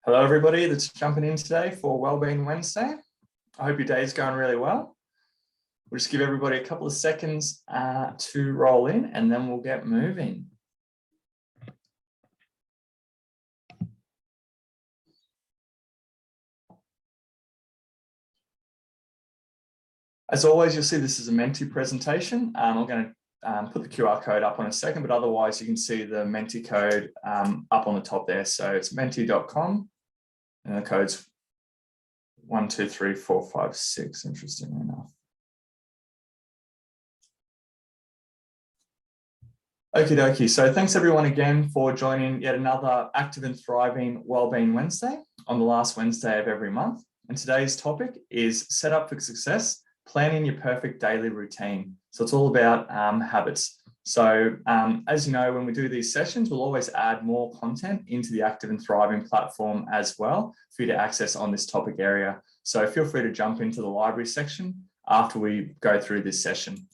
Hello, everybody that's jumping in today for Wellbeing Wednesday. I hope your day is going really well. We'll just give everybody a couple of seconds to roll in and then we'll get moving. As always, you'll see this is a Menti presentation. I'm going to put the QR code up in a second, but otherwise you can see the Menti code up on the top there. So it's menti.com and the code's 123456, interestingly enough. Okie dokie. So thanks everyone again for joining yet another Active and Thriving Wellbeing Wednesday on the last Wednesday of every month. And today's topic is set up for success, planning your perfect daily routine. So it's all about habits. So as you know, when we do these sessions, we'll always add more content into the Active and Thriving platform as well for you to access on this topic area. So feel free to jump into the library section after we go through this session.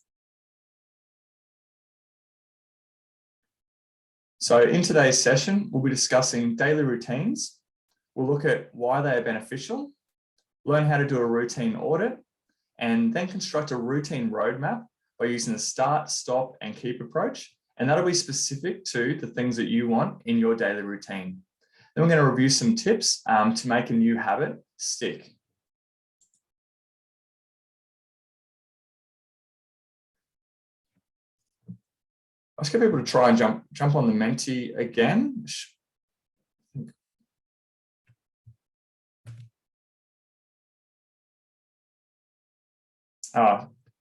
So in today's session, we'll be discussing daily routines. We'll look at why they are beneficial, learn how to do a routine audit, and then construct a routine roadmap by using the start, stop, and keep approach. And that'll be specific to the things that you want in your daily routine. Then we're going to review some tips to make a new habit stick. Let's get people to try and jump on the Menti again.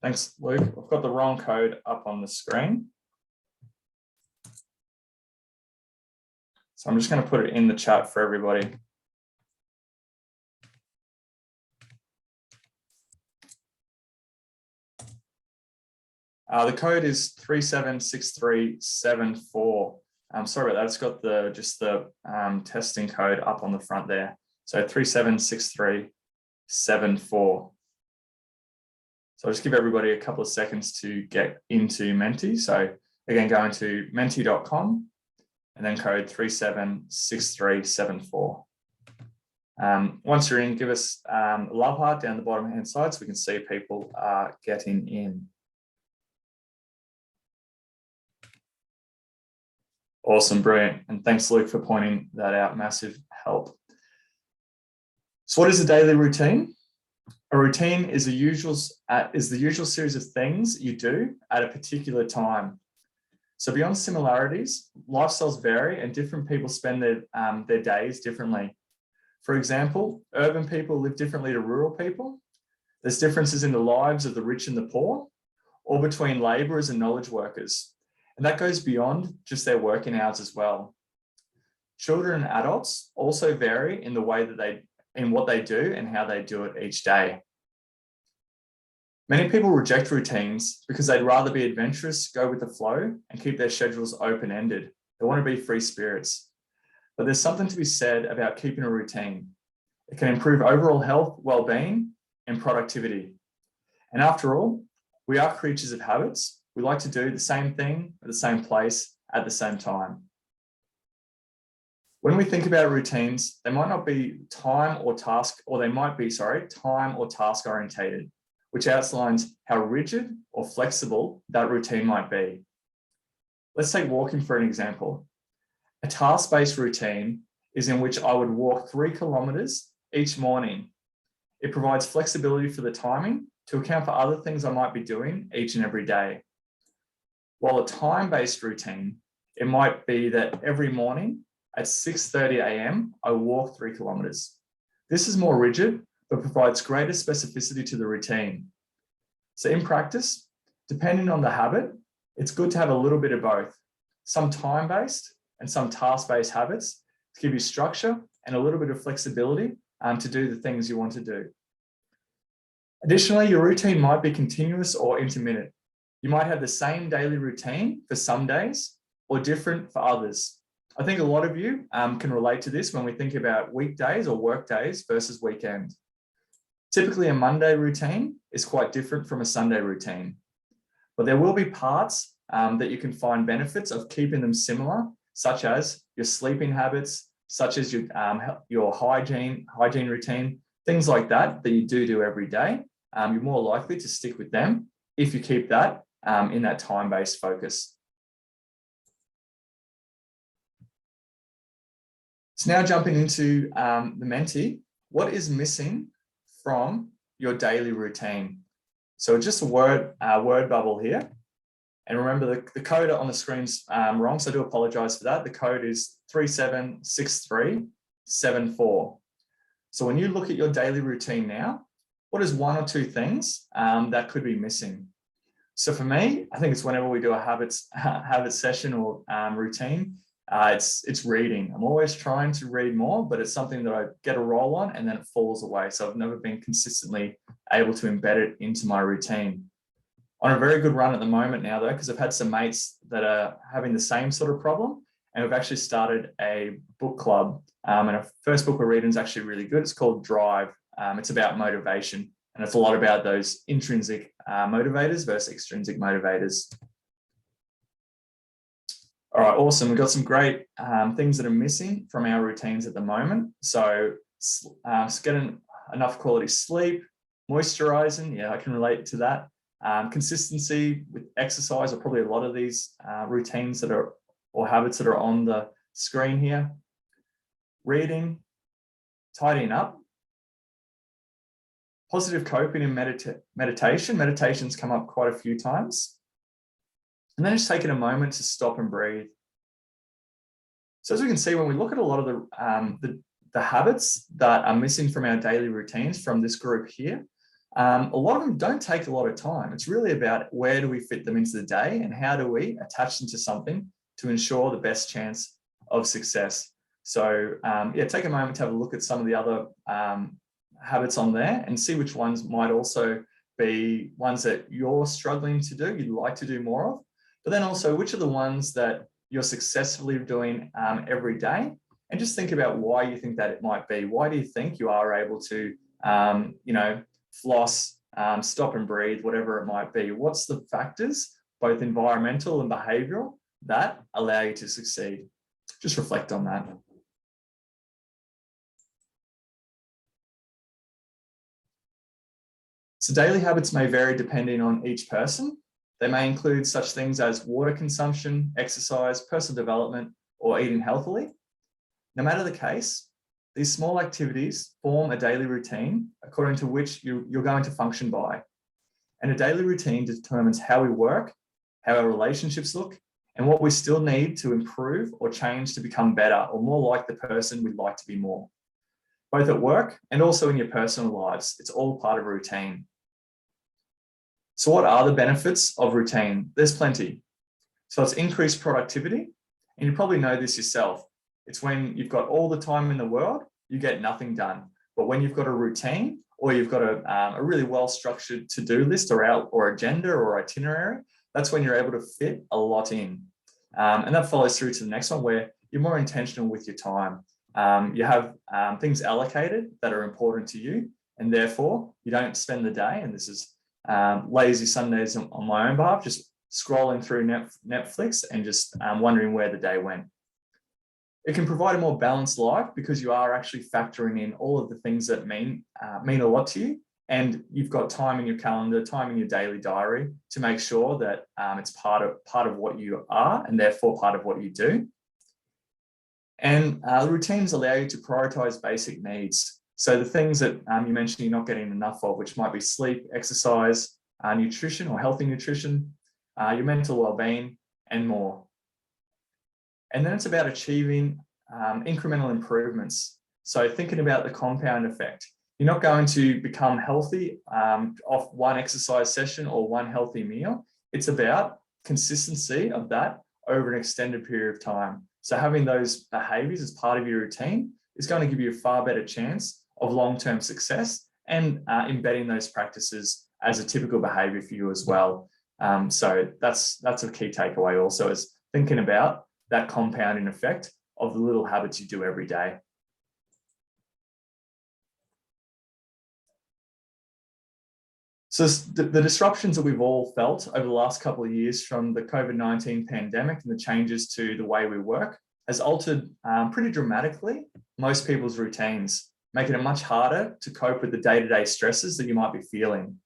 Thanks, Luke. I've got the wrong code up on the screen. So I'm just going to put it in the chat for everybody. The code is 376374. Sorry about that. It's got just the testing code up on the front there. So 376374. So I'll just give everybody a couple of seconds to get into Menti. So again, go into menti.com and then code 376374. Once you're in, give us a love heart down the bottom hand side so we can see people are getting in. Awesome, brilliant. And thanks, Luke, for pointing that out. Massive help. So what is a daily routine? A routine is the usual series of things you do at a particular time. So beyond similarities, lifestyles vary and different people spend their days differently. For example, urban people live differently to rural people. There's differences in the lives of the rich and the poor, or between labourers and knowledge workers. And that goes beyond just their working hours as well. Children and adults also vary in the way that what they do and how they do it each day. Many people reject routines because they'd rather be adventurous, go with the flow, and keep their schedules open-ended. They want to be free spirits. But there's something to be said about keeping a routine. It can improve overall health, well-being, and productivity. And after all, we are creatures of habits. We like to do the same thing at the same place at the same time. When we think about routines, they might not be time or task orientated, which outlines how rigid or flexible that routine might be. Let's take walking for an example. A task-based routine is in which I would walk 3 kilometers each morning. It provides flexibility for the timing to account for other things I might be doing each and every day. While a time-based routine, it might be that every morning at 6:30 a.m., I walk 3 kilometers. This is more rigid, but provides greater specificity to the routine. So in practice, depending on the habit, it's good to have a little bit of both, some time-based and some task-based habits to give you structure and a little bit of flexibility to do the things you want to do. Additionally, your routine might be continuous or intermittent. You might have the same daily routine for some days or different for others. I think a lot of you can relate to this when we think about weekdays or work days versus weekend. Typically, a Monday routine is quite different from a Sunday routine, but there will be parts that you can find benefits of keeping them similar, such as your sleeping habits, such as your hygiene routine, things like that you do every day, you're more likely to stick with them if you keep that in that time-based focus. So now jumping into the Menti, what is missing from your daily routine? So just a word bubble here. And remember the code on the screen's wrong, so I do apologize for that. The code is 376374. So when you look at your daily routine now, what is one or two things that could be missing? So for me, I think it's whenever we do a habit session or routine, it's reading. I'm always trying to read more, but it's something that I get a roll on and then it falls away. So I've never been consistently able to embed it into my routine. On a very good run at the moment now, though, because I've had some mates that are having the same sort of problem, and we've actually started a book club. And our first book we're reading is actually really good. It's called Drive. It's about motivation, and it's a lot about those intrinsic motivators versus extrinsic motivators. All right, awesome. We've got some great things that are missing from our routines at the moment. So getting enough quality sleep, moisturizing, yeah, I can relate to that. Consistency with exercise are probably a lot of these routines that are, or habits that are on the screen here. Reading, tidying up, positive coping and meditation. Meditation's come up quite a few times. And then just taking a moment to stop and breathe. So as we can see, when we look at a lot of the habits that are missing from our daily routines from this group here, a lot of them don't take a lot of time. It's really about where do we fit them into the day and how do we attach them to something to ensure the best chance of success. So yeah, take a moment to have a look at some of the other habits on there and see which ones might also be ones that you're struggling to do, you'd like to do more of, but then also which are the ones that you're successfully doing every day, and just think about why you think that it might be. Why do you think you are able to, floss, stop and breathe, whatever it might be? What's the factors, both environmental and behavioral, that allow you to succeed? Just reflect on that. So daily habits may vary depending on each person. They may include such things as water consumption, exercise, personal development, or eating healthily. No matter the case, these small activities form a daily routine according to which you're going to function by. And a daily routine determines how we work, how our relationships look, and what we still need to improve or change to become better or more like the person we'd like to be more. Both at work and also in your personal lives, it's all part of routine. So what are the benefits of routine? There's plenty. So it's increased productivity, and you probably know this yourself. It's when you've got all the time in the world, you get nothing done. But when you've got a routine or you've got a really well-structured to-do list or agenda or itinerary, that's when you're able to fit a lot in. And that follows through to the next one where you're more intentional with your time. You have things allocated that are important to you, and therefore you don't spend the day, and this is lazy Sundays on my own behalf, just scrolling through Netflix and just wondering where the day went. It can provide a more balanced life because you are actually factoring in all of the things that mean a lot to you, and you've got time in your calendar, time in your daily diary to make sure that it's part of what you are and therefore part of what you do. And the routines allow you to prioritize basic needs. So the things that you mentioned you're not getting enough of, which might be sleep, exercise, nutrition or healthy nutrition, your mental well-being, and more. And then it's about achieving incremental improvements. So thinking about the compound effect. You're not going to become healthy off one exercise session or one healthy meal. It's about consistency of that over an extended period of time. So having those behaviors as part of your routine is going to give you a far better chance of long-term success and embedding those practices as a typical behavior for you as well. So that's a key takeaway also, is thinking about that compounding effect of the little habits you do every day. So the disruptions that we've all felt over the last couple of years from the COVID-19 pandemic and the changes to the way we work has altered pretty dramatically most people's routines, making it much harder to cope with the day-to-day stresses that you might be feeling.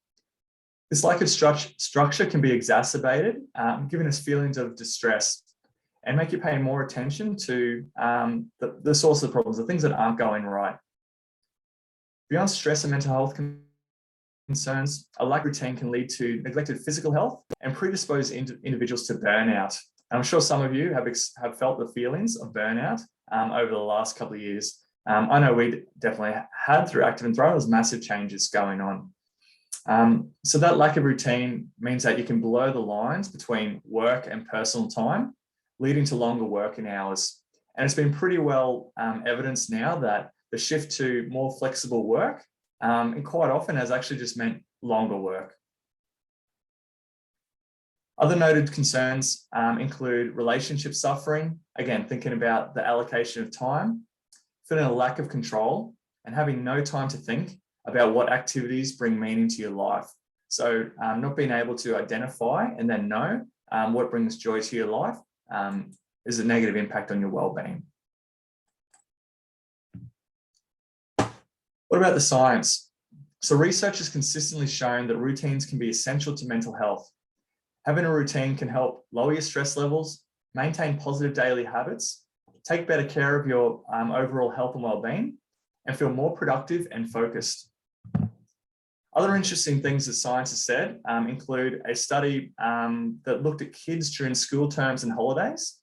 This lack of structure can be exacerbated, giving us feelings of distress and make you pay more attention to the source of the problems, the things that aren't going right. Beyond stress and mental health concerns, a lack of routine can lead to neglected physical health and predispose individuals to burnout. And I'm sure some of you have felt the feelings of burnout over the last couple of years. I know we definitely had through Active and Thrive. There's massive changes going on. So that lack of routine means that you can blur the lines between work and personal time, leading to longer working hours. And it's been pretty well evidenced now that the shift to more flexible work, and quite often has actually just meant longer work. Other noted concerns include relationship suffering, again, thinking about the allocation of time, feeling a lack of control, and having no time to think about what activities bring meaning to your life. So not being able to identify and then know what brings joy to your life is a negative impact on your well-being. What about the science? So research has consistently shown that routines can be essential to mental health. Having a routine can help lower your stress levels, maintain positive daily habits, take better care of your overall health and well-being, and feel more productive and focused. Other interesting things that science has said include a study that looked at kids during school terms and holidays.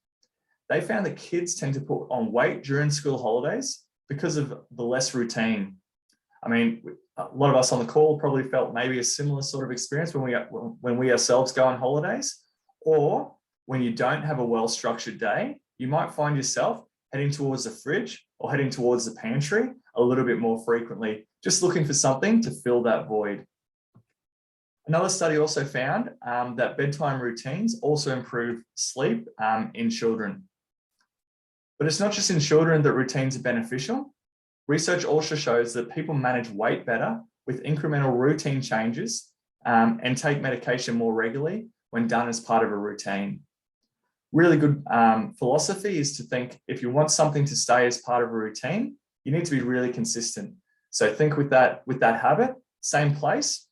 They found that kids tend to put on weight during school holidays because of the less routine. I mean, a lot of us on the call probably felt maybe a similar sort of experience when we ourselves go on holidays, or when you don't have a well-structured day, you might find yourself heading towards the fridge or heading towards the pantry a little bit more frequently, just looking for something to fill that void. Another study also found that bedtime routines also improve sleep in children. But it's not just in children that routines are beneficial. Research also shows that people manage weight better with incremental routine changes and take medication more regularly when done as part of a routine. Really good philosophy is to think if you want something to stay as part of a routine, you need to be really consistent. So think with that habit, same place,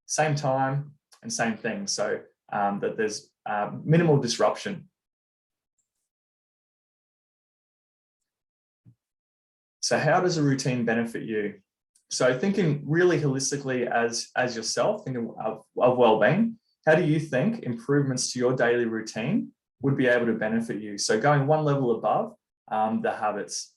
same time, and same thing, so that there's minimal disruption. So how does a routine benefit you? So thinking really holistically as yourself, thinking of well-being, how do you think improvements to your daily routine would be able to benefit you? So going one level above the habits.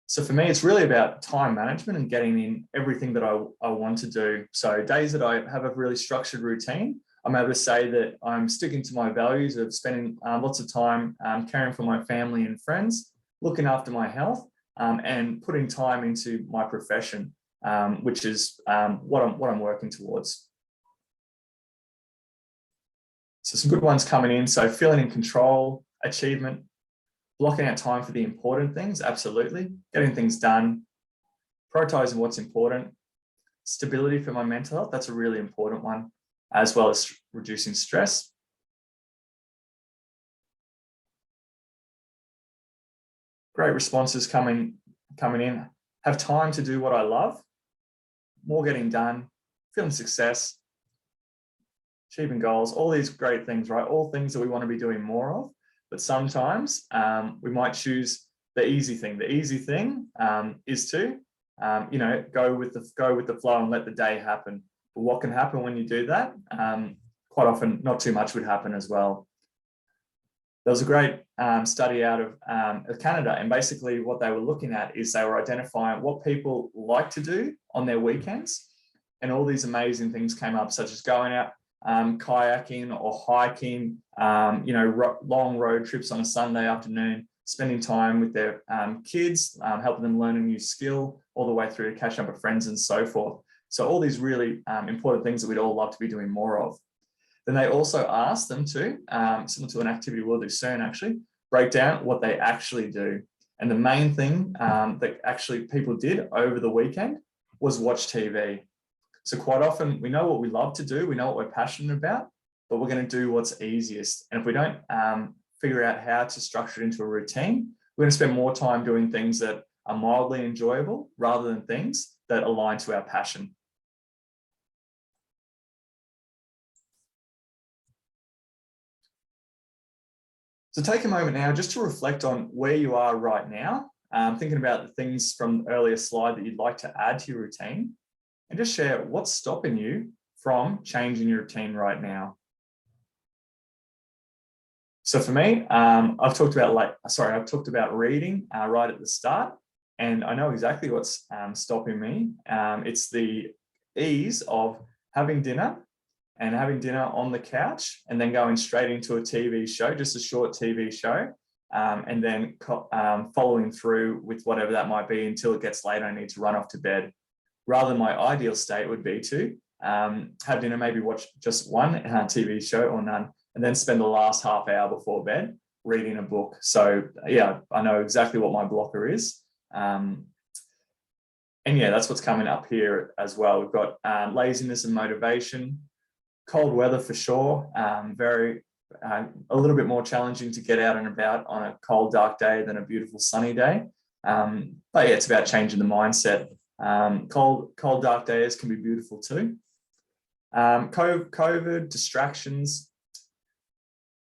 So for me, it's really about time management and getting in everything that I want to do. So days that I have a really structured routine, I'm able to say that I'm sticking to my values of spending lots of time caring for my family and friends, looking after my health, and putting time into my profession, which is what I'm working towards. So some good ones coming in. So feeling in control, achievement, blocking out time for the important things, absolutely. Getting things done, prioritizing what's important, stability for my mental health, that's a really important one, as well as reducing stress. Great responses coming in. Have time to do what I love, more getting done, feeling success, achieving goals, all these great things, right? All things that we want to be doing more of. But sometimes we might choose the easy thing. The easy thing is to, go with the flow and let the day happen. But what can happen when you do that? Quite often, not too much would happen as well. There was a great study out of Canada, and basically what they were looking at is they were identifying what people like to do on their weekends, and all these amazing things came up, such as going out kayaking or hiking, long road trips on a Sunday afternoon, spending time with their kids, helping them learn a new skill, all the way through to catch up with friends and so forth. So all these really important things that we'd all love to be doing more of. Then they also asked them to, similar to an activity we'll do soon actually, break down what they actually do. And the main thing that actually people did over the weekend was watch TV. So quite often we know what we love to do, we know what we're passionate about, but we're going to do what's easiest. And if we don't figure out how to structure it into a routine, we're going to spend more time doing things that are mildly enjoyable rather than things that align to our passion. So take a moment now just to reflect on where you are right now, thinking about the things from the earlier slide that you'd like to add to your routine, and just share what's stopping you from changing your routine right now. So for me, I've talked about reading right at the start, and I know exactly what's stopping me. It's the ease of having dinner on the couch and then going straight into a TV show, just a short TV show, and then following through with whatever that might be until it gets late. I need to run off to bed. Rather, my ideal state would be to have dinner, maybe watch just one TV show or none, and then spend the last half hour before bed reading a book. So yeah, I know exactly what my blocker is. And yeah, that's what's coming up here as well. We've got laziness and motivation, cold weather for sure, a little bit more challenging to get out and about on a cold, dark day than a beautiful sunny day. But yeah, it's about changing the mindset. Cold, dark days can be beautiful too. COVID, distractions,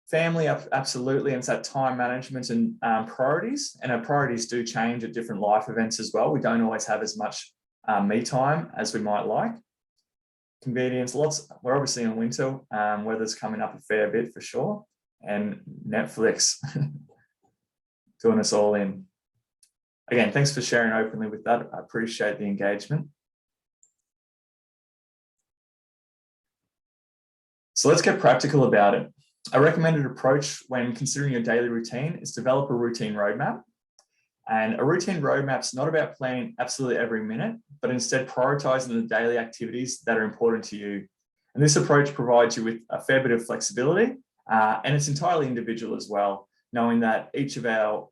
family, absolutely, and it's that time management and priorities. And our priorities do change at different life events as well. We don't always have as much me time as we might like. Convenience, we're obviously in winter, weather's coming up a fair bit for sure, and Netflix doing us all in. Again, thanks for sharing openly with that. I appreciate the engagement. So let's get practical about it. A recommended approach when considering your daily routine is develop a routine roadmap. And a routine roadmap is not about planning absolutely every minute, but instead prioritizing the daily activities that are important to you. And this approach provides you with a fair bit of flexibility, and it's entirely individual as well, knowing that each of our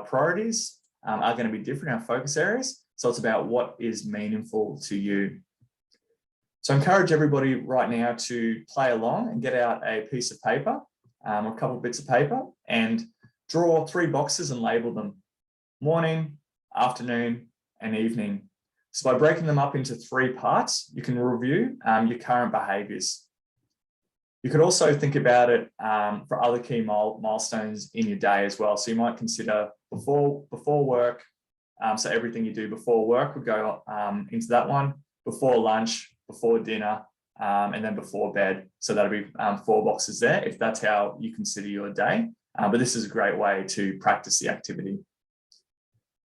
priorities are going to be different, our focus areas. So it's about what is meaningful to you. So I encourage everybody right now to play along and get out a piece of paper or a couple of bits of paper and draw 3 boxes and label them: morning, afternoon, and evening. So by breaking them up into 3 parts, you can review your current behaviors. You could also think about it for other key milestones in your day as well. So you might consider before work. So everything you do before work would go into that one, before lunch, before dinner, and then before bed. So that'll be 4 boxes there if that's how you consider your day. But this is a great way to practice the activity.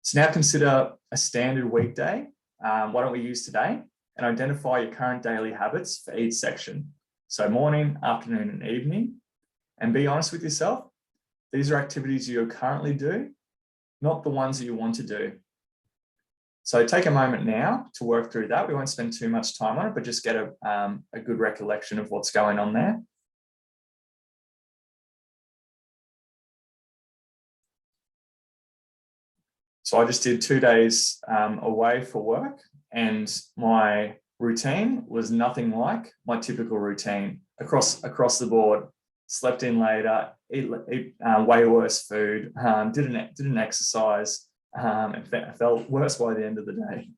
So now consider a standard weekday. Why don't we use today and identify your current daily habits for each section. So morning, afternoon, and evening. And be honest with yourself. These are activities you currently do, not the ones that you want to do. So take a moment now to work through that. We won't spend too much time on it, but just get a good recollection of what's going on there. So I just did 2 days away for work, and my routine was nothing like my typical routine across the board. Slept in later, eat way worse food, didn't exercise, and felt worse by the end of the day.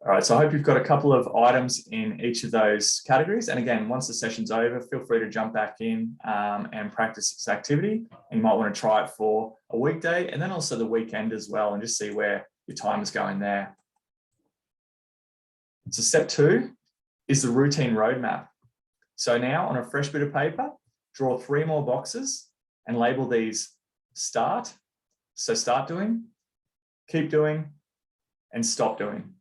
All right, so I hope you've got a couple of items in each of those categories. And again, once the session's over, feel free to jump back in and practice this activity. And you might want to try it for a weekday and then also the weekend as well, and just see where your time is going there. So step 2 is the routine roadmap. So now on a fresh bit of paper, draw 3 more boxes and label these start. So start doing, keep doing, and stop doing.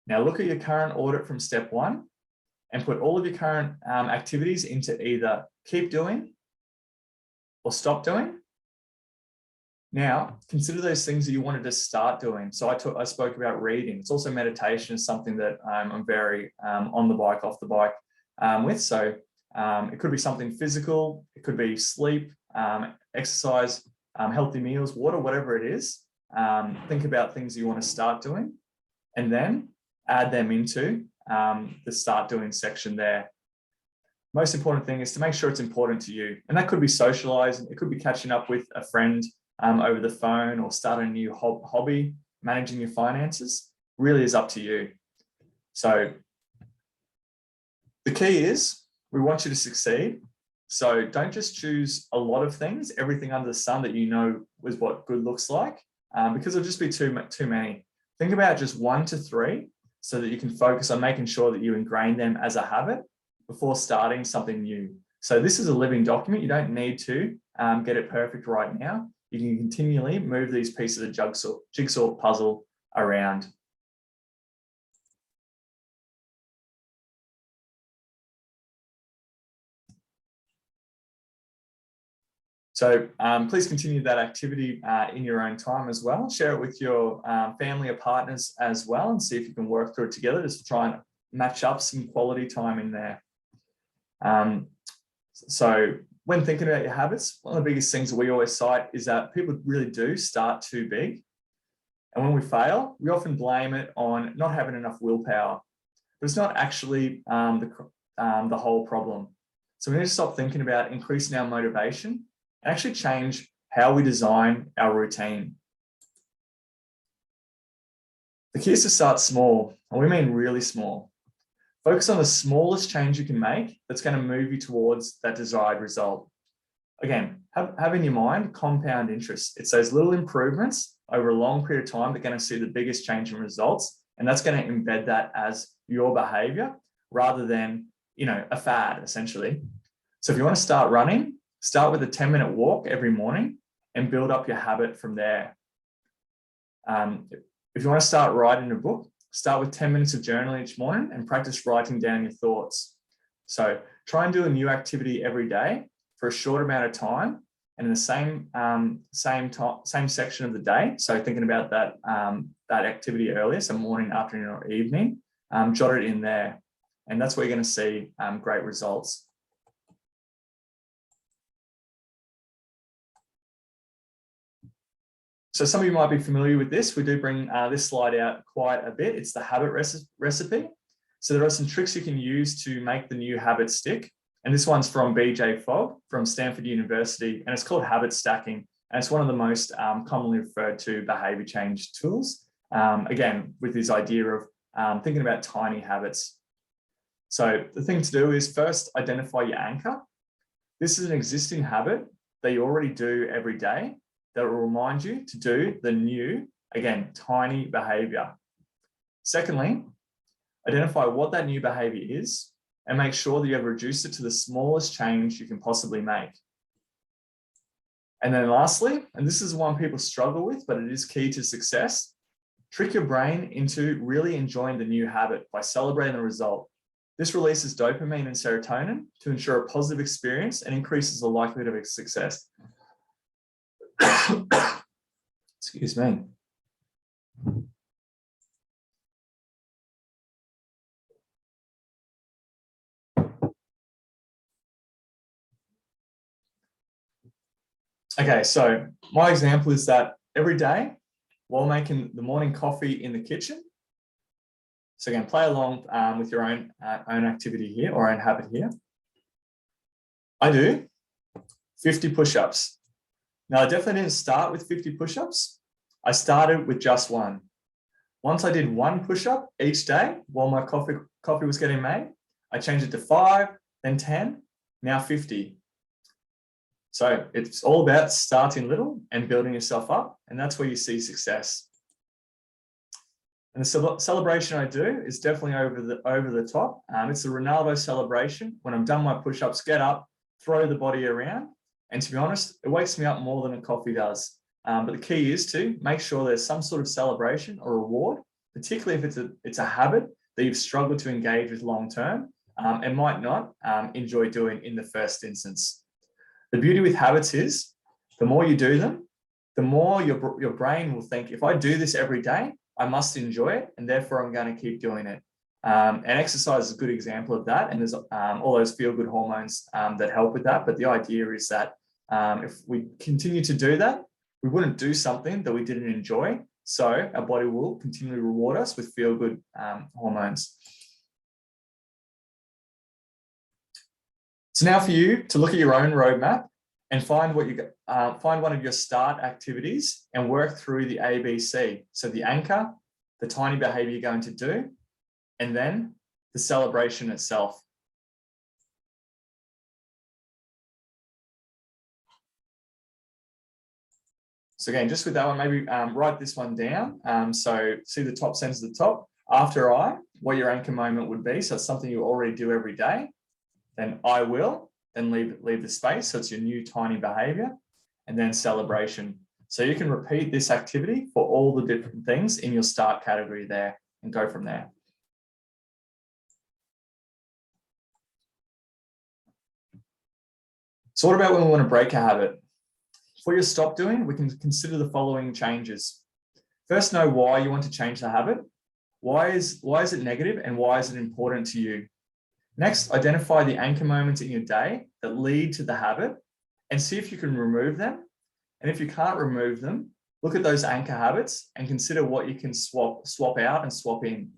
Now look at your current audit from step 1 and put all of your current activities into either keep doing or stop doing. Now consider those things that you wanted to start doing. So I spoke about reading. It's also meditation is something that I'm very on the bike, off the bike with. So it could be something physical. It could be sleep, exercise, healthy meals, water, whatever it is. Think about things you want to start doing and then add them into the start doing section there. Most important thing is to make sure it's important to you. And that could be socializing. It could be catching up with a friend over the phone, or starting a new hobby. Managing your finances really is up to you. So the key is we want you to succeed. So don't just choose a lot of things, everything under the sun that you know is what good looks like, because it'll just be too many. Think about just 1 to 3 so that you can focus on making sure that you ingrain them as a habit before starting something new. So this is a living document. You don't need to get it perfect right now. You can continually move these pieces of jigsaw puzzle around. So please continue that activity in your own time as well. Share it with your family or partners as well, and see if you can work through it together, just to try and match up some quality time in there. So when thinking about your habits, one of the biggest things that we always cite is that people really do start too big. And when we fail, we often blame it on not having enough willpower. But it's not actually the whole problem. So we need to stop thinking about increasing our motivation and actually change how we design our routine. The key is to start small, and we mean really small. Focus on the smallest change you can make that's going to move you towards that desired result. Again, have in your mind compound interest. It's those little improvements over a long period of time that are going to see the biggest change in results, and that's going to embed that as your behavior rather than, a fad, essentially. So if you want to start running, start with a 10-minute walk every morning and build up your habit from there. If you want to start writing a book, start with 10 minutes of journaling each morning and practice writing down your thoughts. So try and do a new activity every day for a short amount of time, and in the same section of the day. So thinking about that activity earlier, so morning, afternoon, or evening, jot it in there, and that's where you're going to see great results. So some of you might be familiar with this. We do bring this slide out quite a bit. It's the habit recipe. So there are some tricks you can use to make the new habit stick. And this one's from BJ Fogg from Stanford University, and it's called habit stacking. And it's one of the most commonly referred to behavior change tools. Again, with this idea of thinking about tiny habits. So the thing to do is first identify your anchor. This is an existing habit that you already do every day that will remind you to do the new, again, tiny behavior. Secondly, identify what that new behavior is and make sure that you have reduced it to the smallest change you can possibly make. And then lastly, and this is one people struggle with, but it is key to success, trick your brain into really enjoying the new habit by celebrating the result. This releases dopamine and serotonin to ensure a positive experience and increases the likelihood of success. Excuse me. Okay, so my example is that every day while making the morning coffee in the kitchen, so again, play along with your own activity here, or own habit here, I do 50 push-ups. Now, I definitely didn't start with 50 push-ups. I started with just one. Once I did one push-up each day while my coffee was getting made, I changed it to 5, then 10, now 50. So it's all about starting little and building yourself up, and that's where you see success. And the celebration I do is definitely over the top. It's the Ronaldo celebration. When I'm done my push-ups, get up, throw the body around. And to be honest, it wakes me up more than a coffee does. But the key is to make sure there's some sort of celebration or reward, particularly if it's a habit that you've struggled to engage with long-term and might not enjoy doing in the first instance. The beauty with habits is the more you do them, the more your brain will think, if I do this every day, I must enjoy it, and therefore I'm going to keep doing it. And exercise is a good example of that. And there's all those feel-good hormones that help with that. But the idea is that if we continue to do that, we wouldn't do something that we didn't enjoy. So our body will continually reward us with feel-good hormones. So now for you to look at your own roadmap and find find one of your start activities and work through the ABC. So the anchor, the tiny behavior you're going to do, and then the celebration itself. So again, just with that one, maybe write this one down. So see the top sentence at the top. After I, what your anchor moment would be. So it's something you already do every day. Then I will, then leave the space. So it's your new tiny behavior, and then celebration. So you can repeat this activity for all the different things in your start category there and go from there. So what about when we want to break a habit? For your stop doing, we can consider the following changes. First, know why you want to change the habit. Why is it negative and why is it important to you? Next, identify the anchor moments in your day that lead to the habit and see if you can remove them. And if you can't remove them, look at those anchor habits and consider what you can swap out and swap in.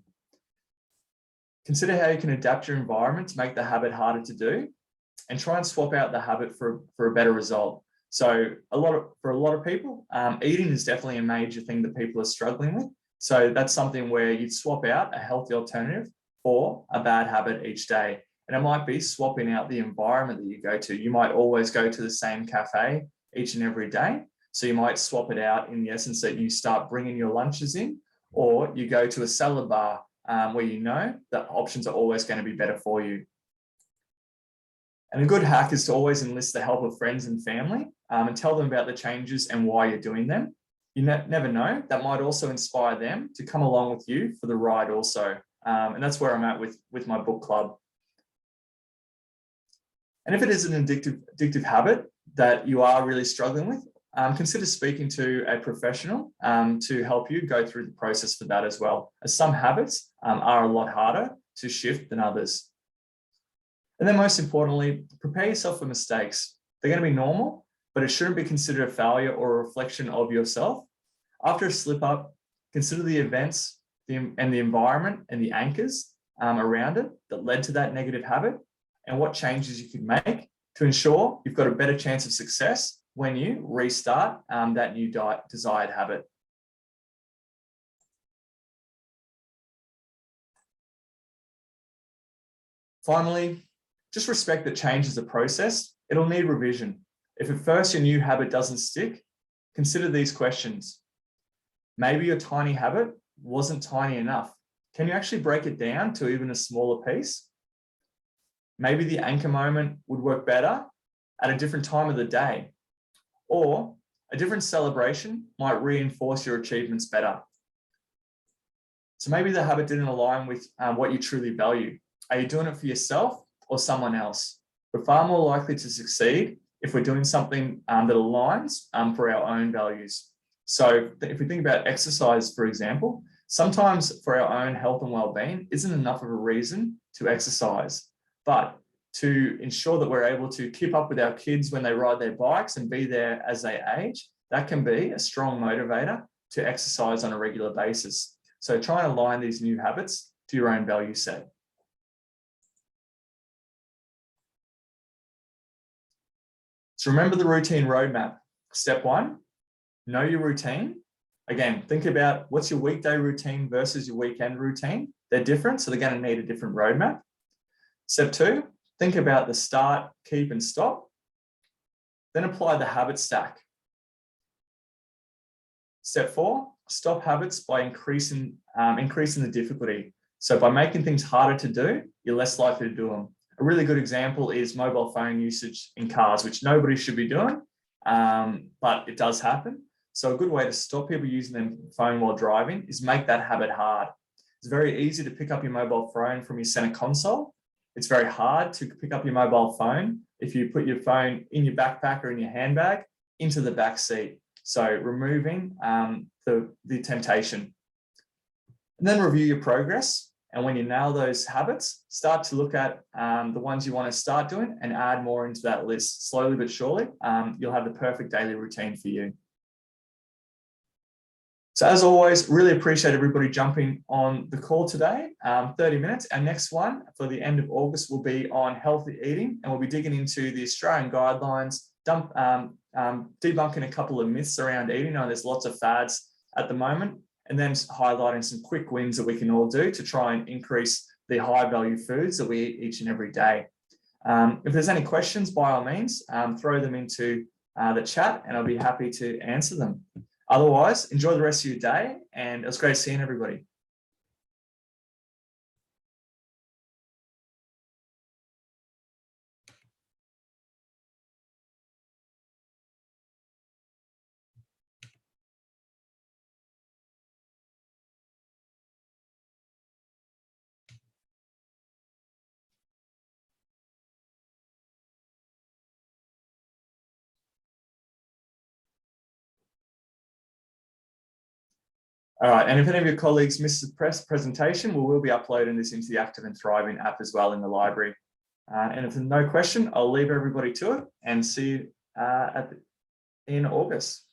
Consider how you can adapt your environment to make the habit harder to do, and try and swap out the habit for a better result. So for a lot of people, eating is definitely a major thing that people are struggling with. So that's something where you'd swap out a healthy alternative for a bad habit each day. And it might be swapping out the environment that you go to. You might always go to the same cafe each and every day. So you might swap it out in the essence that you start bringing your lunches in, or you go to a salad bar where you know that options are always going to be better for you. And a good hack is to always enlist the help of friends and family and tell them about the changes and why you're doing them. You never know, that might also inspire them to come along with you for the ride also. And that's where I'm at with my book club. And if it is an addictive habit that you are really struggling with, consider speaking to a professional to help you go through the process for that as well, as some habits are a lot harder to shift than others. And then most importantly, prepare yourself for mistakes. They're going to be normal, but it shouldn't be considered a failure or a reflection of yourself. After a slip up, consider the events and the environment and the anchors around it that led to that negative habit, and what changes you could make to ensure you've got a better chance of success when you restart that new desired habit. Finally, just respect that change is a process. It'll need revision. If at first your new habit doesn't stick, consider these questions. Maybe your tiny habit wasn't tiny enough. Can you actually break it down to even a smaller piece? Maybe the anchor moment would work better at a different time of the day, or a different celebration might reinforce your achievements better. So maybe the habit didn't align with what you truly value. Are you doing it for yourself or someone else? We're far more likely to succeed if we're doing something that aligns for our own values. So if we think about exercise, for example, sometimes for our own health and well-being isn't enough of a reason to exercise, but to ensure that we're able to keep up with our kids when they ride their bikes and be there as they age, that can be a strong motivator to exercise on a regular basis. So try and align these new habits to your own value set. So remember the routine roadmap. Step 1, know your routine. Again, think about what's your weekday routine versus your weekend routine. They're different, so they're going to need a different roadmap. Step 2, think about the start, keep, and stop. Then apply the habit stack. Step 4, stop habits by increasing the difficulty. So by making things harder to do, you're less likely to do them. A really good example is mobile phone usage in cars, which nobody should be doing, but it does happen. So a good way to stop people using their phone while driving is make that habit hard. It's very easy to pick up your mobile phone from your center console. It's very hard to pick up your mobile phone if you put your phone in your backpack or in your handbag into the back seat. So removing the temptation. And then review your progress. And when you nail those habits, start to look at the ones you want to start doing and add more into that list. Slowly but surely, you'll have the perfect daily routine for you. So as always, really appreciate everybody jumping on the call today. 30 minutes. Our next one for the end of August will be on healthy eating, and we'll be digging into the Australian guidelines, debunking a couple of myths around eating. I know there's lots of fads at the moment, and then highlighting some quick wins that we can all do to try and increase the high value foods that we eat each and every day. If there's any questions, by all means, throw them into the chat and I'll be happy to answer them. Otherwise, enjoy the rest of your day, and it was great seeing everybody. All right, and if any of your colleagues missed the presentation, we will be uploading this into the Active and Thriving app as well in the library. And if there's no question, I'll leave everybody to it and see you in August.